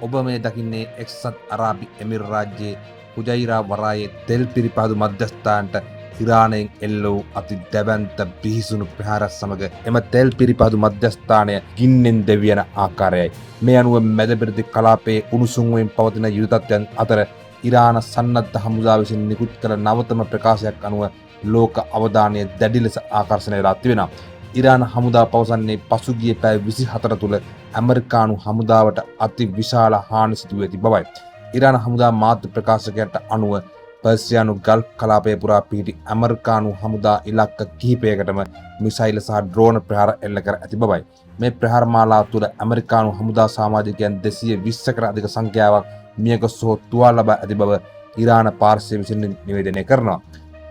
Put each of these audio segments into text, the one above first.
ඔබ මේ දකින්නේ එක්සත් අරාබි එමිරාජ්‍යයේ හුජෛරා වරායේ තෙල් පිරිපහදු මධ්‍යස්ථානට ඉරානයෙන් එල්ල වූ අති දැවැන්ත බිහිසුණු ප්‍රහාරත් සමග එම තෙල් පිරිපහදු මධ්‍යස්ථානය ගින්නෙන් දෙවියන ආකාරයයි. මේ අනුව මැදපෙරදි කලාපයේ උණුසුම්වෙන් පවතින යුද තත්ත්වයන් අතර ඉරාන සන්නද්ධ හමුදාව විසින් නිකුත් කළ නවතම ප්‍රකාශයක් අනුව ලෝක අවධානය දැඩි ලෙස ආකර්ෂණය වෙලා තිබෙනවා. ඉරාන හමුදාව පවසන්නේ පසුගිය පැය 24 තුළ ඇමරිකානු හමුදාවට අති විශාල හානි සිදු වී ඇති බවයි. ඉරාන හමුදා මාධ්‍ය ප්‍රකාශකයන්ට අනුව පර්සියානු ගල්ෆ් කලාපයේ පුරා පිහිටි ඇමරිකානු හමුදා ඉලක්ක කිහිපයකටම මිසයිල් සහ ඩ්‍රෝන ප්‍රහාර එල්ල කර ඇති බවයි. මේ ප්‍රහාර මාලාව තුළ ඇමරිකානු හමුදා සමාජිකයන් 220කට අධික සංඛ්‍යාවක් මියගොස් හෝ තුවාල ලබා ඇති බව ඉරාන පාර්ශ්වය විසින් නිවේදනය කරනවා.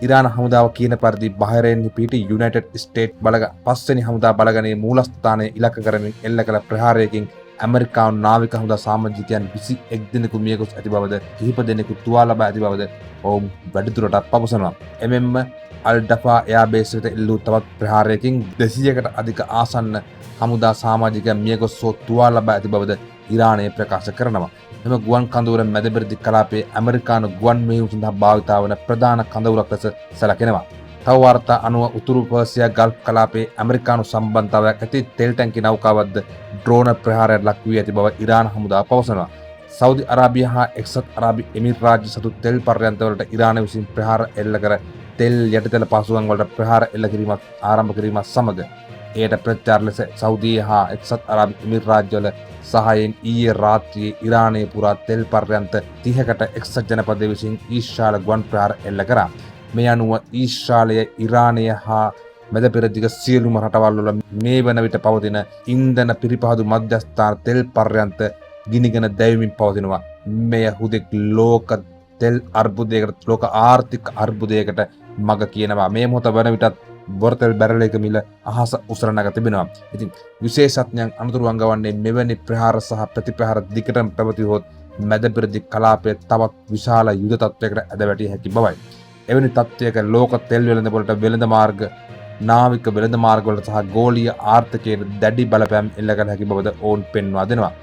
ඉරාන හමුදාව කියන පරිදි බහරේන්හි පිහිටි යුනයිටඩ් ස්ටේට් බලග පස්වෙනි හමුදා බලගනේ මූලස්ථානයේ ඉලක්ක කරමින් එල්ල කළ ප්‍රහාරයකින් ඇමරිකානු නාවික හමුදා සමාජිකයන් 21 දෙනෙකු මියගොස් ඇති බවද කිහිප දෙනෙකු තුවාල ලබා ඇති බවද ඔවුන් වැඩිදුරටත් පවසනවා. එමෙන්ම අල් ඩෆා එයාබේස් වෙත එල්ල වූ තවත් ප්‍රහාරයකින් 200කට අධික ආසන්න හමුදා සමාජිකයන් මියගොස් හෝ තුවාල ලබා ඇති බවද ඉරානය ප්‍රකාශ කරනවා. එම ගුවන් කඳවුර මැදපෙරදි කලාපයේ ඇමරිකානු ගුවන් මෙහෙයුම් සඳහා භාවිතා වන ප්‍රධාන කඳවුරක් ලෙස සැලකෙනවා. තව වාර්තා අනුව උතුරු පර්සියා ගල්ෆ් කලාපයේ ඇමරිකානු සම්බන්ධතාවයක් ඇති තෙල් ටැංකි නෞකාවක්ද ඩ්‍රෝන ප්‍රහාරයට ලක් වී ඇති බව ඉරාන හමුදාව පවසනවා. සෞදි අරාබිය හා එක්සත් අරාබි එමිරාජ්‍ය සතු තෙල් පර්යන්තවලට ඉරානය විසින් ප්‍රහාර එල්ල කර තෙල් යටිතල පහසුකම් වලට ප්‍රහාර එල්ල කිරීමත් ආරම්භ කිරීමත් සමග එයට ප්‍රත්‍යාර ලෙස සෞදිය හා එක්සත් අරාබි එමිරාජ්‍යවල සහයෙන් ඊයේ රාත්‍රියේ ඉරානයේ පුරා තෙල් පර්යන්ත 30කට එක්සත් ජනපදය විසින් ඊශ්‍රායල ගුවන් ප්‍රහාර එල්ල කරා. මේ අනුව ඊශ්‍රායලය ඉරානය හා මැදපෙරදිග සියලුම රටවල් වල මේ වන විට පවතින ඉන්ධන පිරිපහදු මධ්‍යස්ථාන තෙල් පර්යන්ත ගිනිගෙන දැවෙමින් පවතිනවා. මෙය හුදෙක් ලෝක තෙල් අර්බුදයකට ලෝක ආර්ථික අර්බුදයකට මග කියනවා. මේ මොහොත වන විටත් බොරතෙල් බැරලයක මිල අහස උසරනග තිබෙනවා. ඉතින් විශේෂඥයන් අනුතුරු අංගවන්නේ මෙවැනි ප්‍රහාර සහ ප්‍රතිප්‍රහාර දිගටම පැවතියොත් මැදපෙරදි කලාපයේ තවත් විශාල යුද තත්ත්වයකට ඇද වැටිය හැකි බවයි. එවැනි තත්ත්වයක ලෝක තෙල් වෙළඳ පොළට වෙළඳ මාර්ග නාවික වෙළඳ මාර්ගවලට සහ ගෝලීය ආර්ථිකයේ දැඩි බලපෑම් එල්ල කළ හැකි බවද ඔවුන් පෙන්වා දෙනවා.